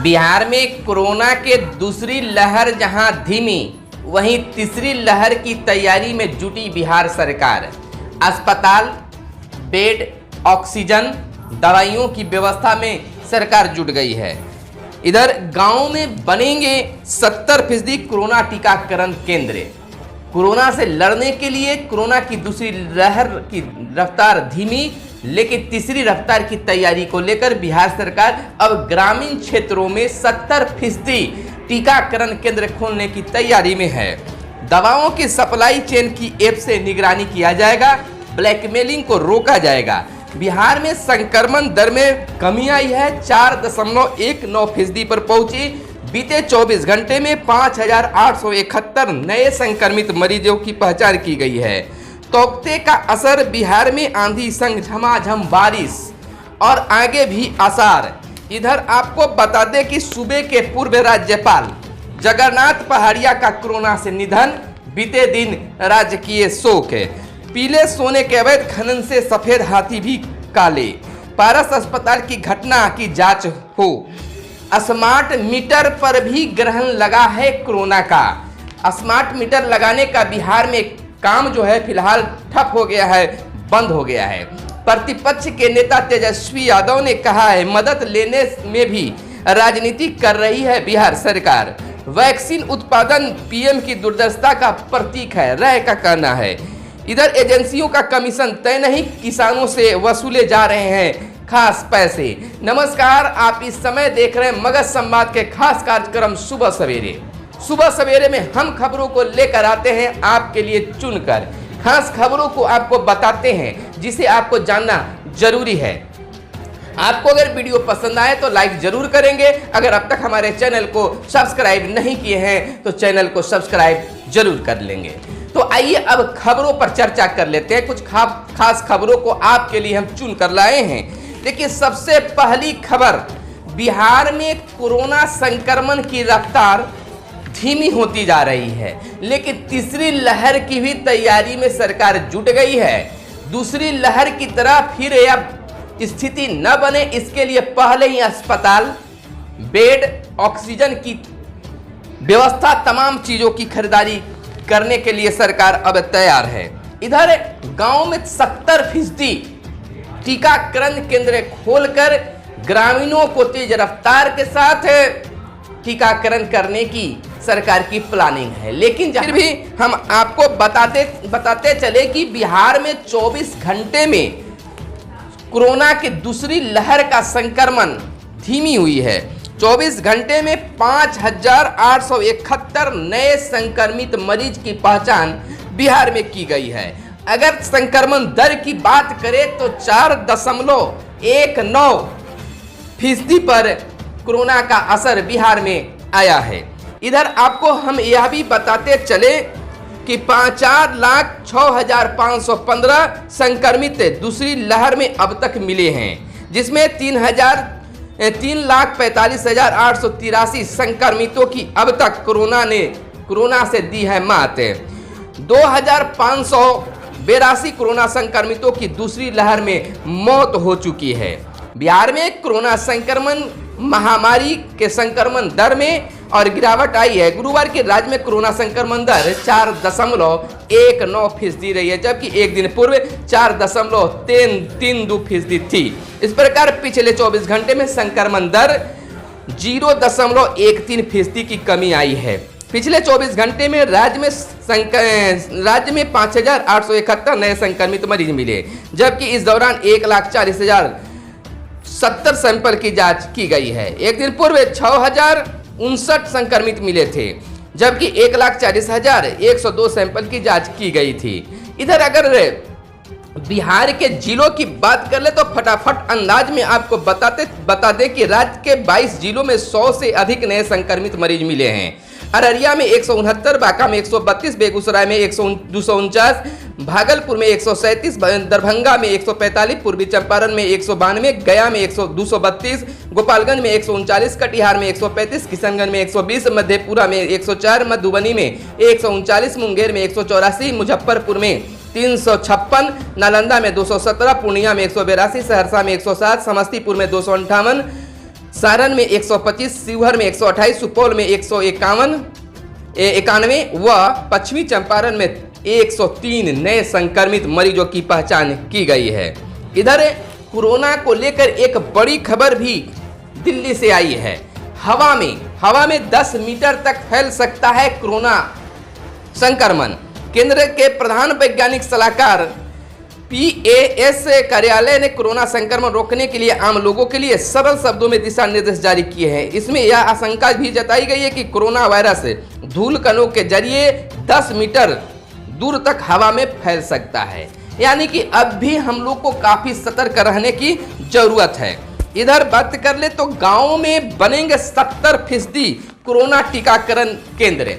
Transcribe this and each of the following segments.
बिहार में कोरोना के दूसरी लहर जहां धीमी, वहीं तीसरी लहर की तैयारी में जुटी बिहार सरकार। अस्पताल, बेड, ऑक्सीजन, दवाइयों की व्यवस्था में सरकार जुट गई है। इधर गांव में बनेंगे 70% कोरोना टीकाकरण केंद्र। कोरोना से लड़ने के लिए कोरोना की दूसरी लहर की रफ्तार धीमी, लेकिन तीसरी रफ्तार की तैयारी को लेकर बिहार सरकार अब ग्रामीण क्षेत्रों में 70% टीकाकरण केंद्र खोलने की तैयारी में है। दवाओं की सप्लाई चेन की ऐप से निगरानी किया जाएगा, ब्लैकमेलिंग को रोका जाएगा। बिहार में संक्रमण दर में कमी आई है, 4.19% पर पहुंची। बीते 24 घंटे में 5,871 नए संक्रमित मरीजों की पहचान की गई है। तोकते का असर, बिहार में आंधी संग झमाझम बारिश और आगे भी आसार। इधर आपको बता दें कि सूबे के पूर्व राज्यपाल जगन्नाथ पहाड़िया का कोरोना से निधन, बीते दिन राजकीय शोक है। पीले सोने के अवैध खनन से सफेद हाथी भी काले। पारस अस्पताल की घटना की जांच हो। स्मार्ट मीटर पर भी ग्रहण लगा है कोरोना का। स्मार्ट मीटर लगाने का बिहार में काम जो है फिलहाल ठप हो गया है, बंद हो गया है। प्रतिपक्ष के नेता तेजस्वी यादव ने कहा है, मदद लेने में भी राजनीति कर रही है बिहार सरकार। वैक्सीन उत्पादन पीएम की दूरदर्शिता का प्रतीक है, राय का कहना है। इधर एजेंसियों का कमीशन तय नहीं, किसानों से वसूले जा रहे हैं खास पैसे। नमस्कार, आप इस समय देख रहे हैं मगध संवाद के खास कार्यक्रम सुबह सवेरे। सुबह सवेरे में हम खबरों को लेकर आते हैं आपके लिए चुनकर। खास खबरों को आपको बताते हैं जिसे आपको जानना जरूरी है। आपको अगर वीडियो पसंद आए तो लाइक जरूर करेंगे। अगर अब तक हमारे चैनल को सब्सक्राइब नहीं किए हैं तो चैनल को सब्सक्राइब जरूर कर लेंगे। तो आइए अब खबरों पर चर्चा कर लेते हैं। कुछ खास खबरों को आपके लिए हम चुन कर लाए हैं। देखिए, सबसे पहली खबर, बिहार में कोरोना संक्रमण की रफ्तार धीमी होती जा रही है, लेकिन तीसरी लहर की भी तैयारी में सरकार जुट गई है। दूसरी लहर की तरह फिर अब स्थिति न बने, इसके लिए पहले ही अस्पताल, बेड, ऑक्सीजन की व्यवस्था, तमाम चीजों की खरीदारी करने के लिए सरकार अब तैयार है। इधर गांव में 70% टीकाकरण केंद्र खोलकर ग्रामीणों को तेज रफ्तार के साथ टीकाकरण करने की सरकार की प्लानिंग है। लेकिन फिर भी हम आपको बताते चले कि बिहार में 24 घंटे में कोरोना की दूसरी लहर का संक्रमण धीमी हुई है। 24 घंटे में 5,871 नए संक्रमित मरीज की पहचान बिहार में की गई है। अगर संक्रमण दर की बात करें तो 4.19% पर कोरोना का असर बिहार में आया है। इधर आपको हम यह भी बताते चले कि 4,06,515 संक्रमित दूसरी लहर में अब तक मिले हैं, जिसमें 3,45,883 संक्रमितों की अब तक कोरोना से दी है मात। 2,582 कोरोना संक्रमितों की दूसरी लहर में मौत हो चुकी है। बिहार में कोरोना संक्रमण महामारी के संक्रमण दर में और गिरावट आई है। गुरुवार के राज्य में कोरोना संक्रमण दर 4.19% रही है, जबकि एक दिन पूर्व 4.32% थी। इस प्रकार पिछले 24 घंटे में संक्रमण दर 0.13% की कमी आई है। पिछले 24 घंटे में राज्य में 5,871 नए संक्रमित मरीज मिले, जबकि इस दौरान 1,40,070 सैंपल की जांच की गई है। एक दिन पूर्व 6,059 संक्रमित मिले थे, जबकि 1,40,102 सैंपल की जांच की गई थी। इधर अगर बिहार के जिलों की बात कर ले तो फटाफट अंदाज में आपको बता दें कि राज्य के 22 जिलों में 100 से अधिक नए संक्रमित मरीज मिले हैं। अररिया में 169, बांका में 132, बेगूसराय में 249, भागलपुर में 137, दरभंगा में 145, पूर्वी चंपारण में 192, गया में 232, गोपालगंज में 139, कटिहार में 135, किशनगंज में 120, मधेपुरा में 104, मधुबनी में 139, मुंगेर में 184, मुजफ्फरपुर में 356, नालंदा में 217, पूर्णिया में 182, सहरसा में 107, समस्तीपुर में 258, सारण में 125, शिवहर में 128, सुपौल में 191 व पश्चिमी चंपारण में 103 नए संक्रमित मरीजों की पहचान की गई है। इधर कोरोना को लेकर एक बड़ी खबर भी दिल्ली से आई है। हवा में 10 मीटर तक फैल सकता है कोरोना संक्रमण। केंद्र के प्रधान वैज्ञानिक सलाहकार PAS कार्यालय ने कोरोना संक्रमण रोकने के लिए आम लोगों के लिए सरल शब्दों में दिशा निर्देश जारी किए हैं। इसमें यह आशंका भी जताई गई है कि कोरोना वायरस धूल कणों के जरिए 10 मीटर दूर तक हवा में फैल सकता है, यानी कि अब भी हम लोग को काफी सतर्क रहने की जरूरत है। इधर बात कर ले तो गांवों में बनेंगे 70% कोरोना टीकाकरण केंद्र।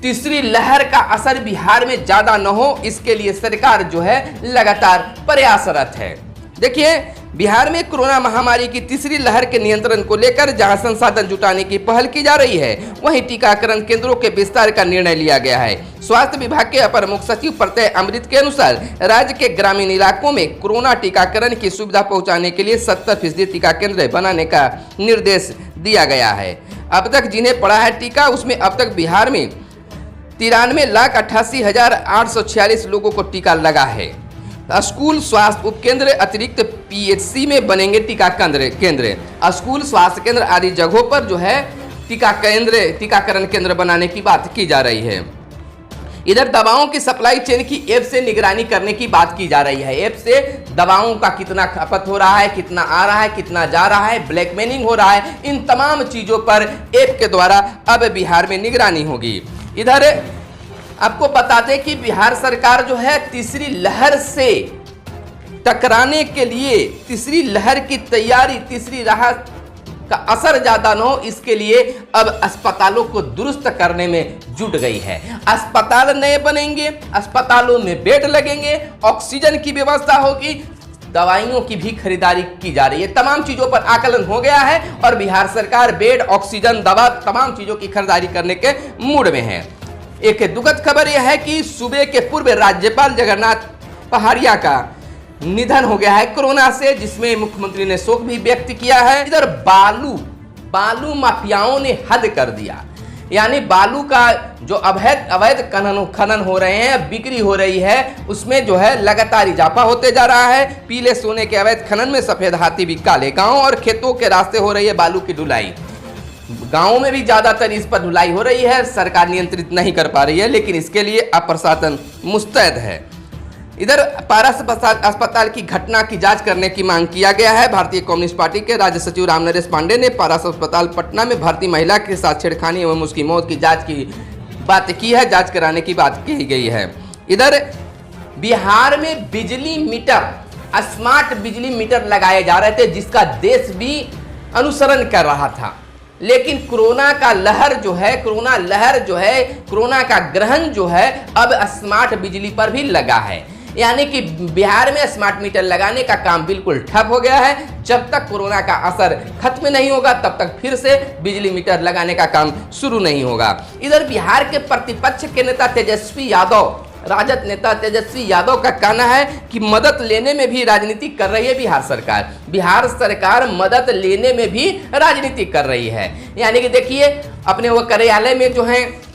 तीसरी लहर का असर बिहार में ज्यादा न हो, इसके लिए सरकार जो है लगातार प्रयासरत है। देखिए, बिहार में कोरोना महामारी की तीसरी लहर के नियंत्रण को लेकर जहां संसाधन जुटाने की पहल की जा रही है, वहीं टीकाकरण केंद्रों के विस्तार का निर्णय लिया गया है। स्वास्थ्य विभाग के अपर मुख्य सचिव प्रत्यय अमृत के अनुसार राज्य के ग्रामीण इलाकों में कोरोना टीकाकरण की सुविधा पहुंचाने के लिए 70% टीका केंद्र बनाने का निर्देश दिया गया है। अब तक जिन्हें पड़ा है टीका, उसमें अब तक बिहार में 93,88,846 लोगों को टीका लगा है। स्कूल स्वास्थ्य उपकेंद्र अतिरिक्त PHC में बनेंगे टीका केंद्र। स्कूल स्वास्थ्य केंद्र आदि जगहों पर जो है टीकाकरण केंद्र बनाने की बात की जा रही है। इधर दवाओं की सप्लाई चेन की ऐप से निगरानी करने की बात की जा रही है। ऐप से दवाओं का कितना खपत हो रहा है, कितना आ रहा है, कितना जा रहा है, ब्लैकमेलिंग हो रहा है, इन तमाम चीजों पर ऐप के द्वारा अब बिहार में निगरानी होगी। इधर आपको बता दें कि बिहार सरकार जो है तीसरी लहर से टकराने के लिए, तीसरी लहर की तैयारी, तीसरी लहर का असर ज्यादा न हो, इसके लिए अब अस्पतालों को दुरुस्त करने में जुट गई है। अस्पताल नए बनेंगे, अस्पतालों में बेड लगेंगे, ऑक्सीजन की व्यवस्था होगी, दवाइयों की भी खरीदारी की जा रही है। तमाम चीजों पर आकलन हो गया है और बिहार सरकार बेड, ऑक्सीजन, दवा, तमाम चीजों की खरीदारी करने के मूड में है। एक दुखद खबर यह है कि सूबे के पूर्व राज्यपाल जगन्नाथ पहाड़िया का निधन हो गया है कोरोना से, जिसमें मुख्यमंत्री ने शोक भी व्यक्त किया है। इधर बालू माफियाओं ने हद कर दिया, यानी बालू का जो अवैध खनन हो रहे हैं, बिक्री हो रही है, उसमें जो है लगातार इजाफा होते जा रहा है। पीले सोने के अवैध खनन में सफेद हाथी भी काले, गाँव और खेतों के रास्ते हो रही है बालू की ढुलाई। गाँव में भी ज्यादातर इस पर ढुलाई हो रही है, सरकार नियंत्रित नहीं कर पा रही है, लेकिन इसके लिए अब प्रशासन मुस्तैद है। इधर पारस अस्पताल की घटना की जांच करने की मांग किया गया है। भारतीय कम्युनिस्ट पार्टी के राज्य सचिव राम नरेश पांडे ने पारस अस्पताल पटना में भारतीय महिला के साथ छेड़खानी एवं उसकी मौत की जांच की बात की है, जांच कराने की बात की गई है। इधर बिहार में बिजली मीटर, स्मार्ट बिजली मीटर लगाए जा रहे थे, जिसका देश भी अनुसरण कर रहा था, लेकिन कोरोना का लहर जो है, कोरोना का ग्रहण जो है अब स्मार्ट बिजली पर भी लगा है। यानी कि बिहार में स्मार्ट मीटर लगाने का काम बिल्कुल ठप हो गया है। जब तक कोरोना का असर खत्म नहीं होगा, तब तक फिर से बिजली मीटर लगाने का काम शुरू नहीं होगा। इधर बिहार के प्रतिपक्ष के नेता तेजस्वी यादव, राजद नेता तेजस्वी यादव का कहना है कि मदद लेने में भी राजनीति कर रही है बिहार सरकार। बिहार सरकार मदद लेने में भी राजनीति कर रही है। यानी कि देखिए, अपने वो कार्यालय में जो है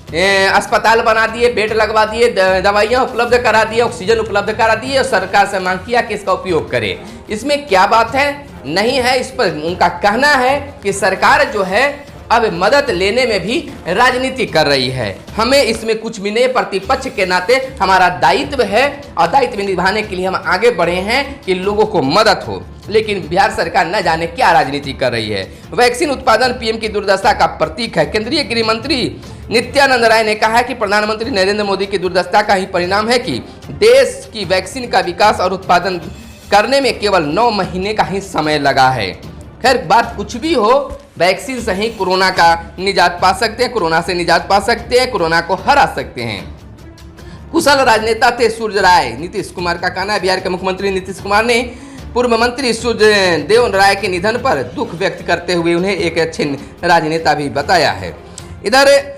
अस्पताल बना दिए, बेड लगवा दिए, दवाइयाँ उपलब्ध करा दिए, ऑक्सीजन उपलब्ध करा दिए और सरकार से मांग किया कि इसका उपयोग करे। इसमें क्या बात है? नहीं है। इस पर उनका कहना है कि सरकार जो है अब मदद लेने में भी राजनीति कर रही है। हमें इसमें कुछ भी नहीं, प्रतिपक्ष के नाते हमारा दायित्व है और दायित्व निभाने के लिए हम आगे बढ़े हैं कि लोगों को मदद हो। लेकिन बिहार सरकार न जाने क्या राजनीति कर रही है। वैक्सीन उत्पादन पीएम की दुर्दशा का प्रतीक है। केंद्रीय गृह मंत्री नित्यानंद राय ने कहा है कि प्रधानमंत्री नरेंद्र मोदी की दुर्दशा का ही परिणाम है कि देश की वैक्सीन का विकास और उत्पादन करने में केवल 9 महीने का ही समय लगा है। खैर, बात कुछ भी हो, वैक्सीन से ही कोरोना का निजात पा सकते हैं, कोरोना से निजात पा सकते हैं, कोरोना को हरा सकते हैं। कुशल राजनेता थे सूर्य राय, नीतीश कुमार का कहना है। बिहार के मुख्यमंत्री नीतीश कुमार ने पूर्व मंत्री सूर्यदेव राय के निधन पर दुख व्यक्त करते हुए उन्हें एक अच्छे राजनेता भी बताया है। इधर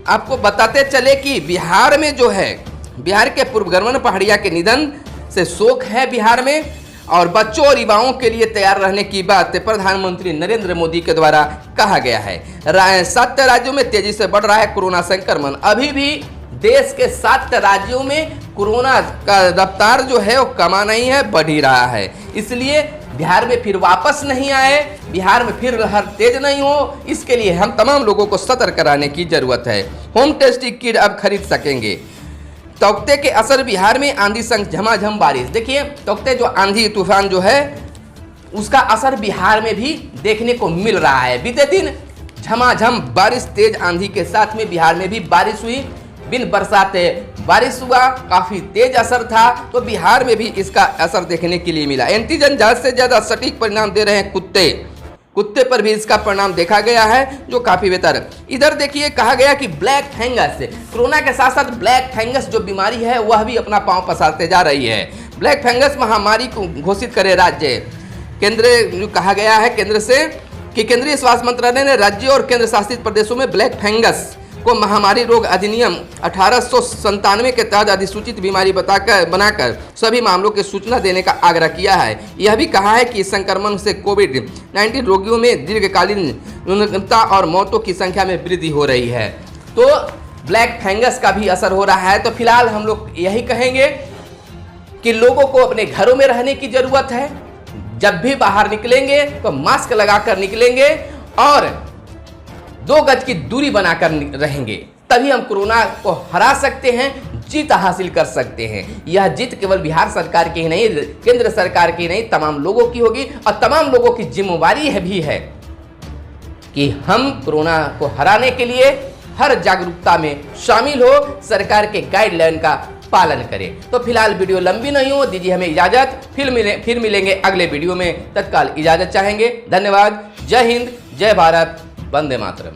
आपको बताते चले कि बिहार में जो है, बिहार के पूर्व गवर्नर पहाड़िया के निधन से शोक है बिहार में। और बच्चों और युवाओं के लिए तैयार रहने की बात प्रधानमंत्री नरेंद्र मोदी के द्वारा कहा गया है। 7 राज्यों में तेजी से बढ़ रहा है कोरोना संक्रमण। अभी भी देश के 7 राज्यों में कोरोना का रफ्तार जो है वो कमा नहीं है, बढ़ ही रहा है। इसलिए बिहार में फिर वापस नहीं आए, बिहार में फिर लहर तेज नहीं हो, इसके लिए हम तमाम लोगों को सतर्क रहने की जरूरत है। होम टेस्ट किट अब खरीद सकेंगे। तौकते के असर बिहार में आंधी संग झमाझम बारिश। देखिए तौकते जो आंधी तूफान जो है उसका असर बिहार में भी देखने को मिल रहा है। बीते दिन झमाझम बारिश, तेज आंधी के साथ में बिहार में भी बारिश हुई। बिन बरसाते बारिश हुआ, काफी तेज असर था, तो बिहार में भी इसका असर देखने के लिए मिला। एंटीजन जांच से ज्यादा सटीक परिणाम दे रहे हैं कुत्ते पर भी इसका परिणाम देखा गया है, जो काफी बेहतर है। इधर देखिए कहा गया कि ब्लैक फंगस, कोरोना के साथ साथ ब्लैक फंगस जो बीमारी है वह भी अपना पांव पसारते जा रही है। ब्लैक फंगस महामारी को घोषित करे राज्य। केंद्र जो कहा गया है केंद्र से कि केंद्रीय स्वास्थ्य मंत्रालय ने राज्यों और केंद्र शासित प्रदेशों में ब्लैक फंगस को महामारी रोग अधिनियम 1897 के तहत अधिसूचित बीमारी बनाकर सभी मामलों की सूचना देने का आग्रह किया है। यह भी कहा है कि इस संक्रमण से कोविड-19 रोगियों में दीर्घकालीन न्यूनता और मौतों की संख्या में वृद्धि हो रही है। तो ब्लैक फंगस का भी असर हो रहा है। तो फिलहाल हम लोग यही कहेंगे कि लोगों को अपने घरों में रहने की जरूरत है। जब भी बाहर निकलेंगे तो मास्क लगाकर निकलेंगे और 2 गज की दूरी बनाकर रहेंगे, तभी हम कोरोना को हरा सकते हैं, जीत हासिल कर सकते हैं। यह जीत केवल बिहार सरकार की ही नहीं, केंद्र सरकार की नहीं, तमाम लोगों की होगी और तमाम लोगों की जिम्मेवारी भी है कि हम कोरोना को हराने के लिए हर जागरूकता में शामिल हो, सरकार के गाइडलाइन का पालन करें। तो फिलहाल वीडियो लंबी नहीं हो, दीजिए हमें इजाजत। फिर मिलेंगे अगले वीडियो में। तत्काल इजाजत चाहेंगे। धन्यवाद। जय हिंद, जय भारत, वंदे मातरम।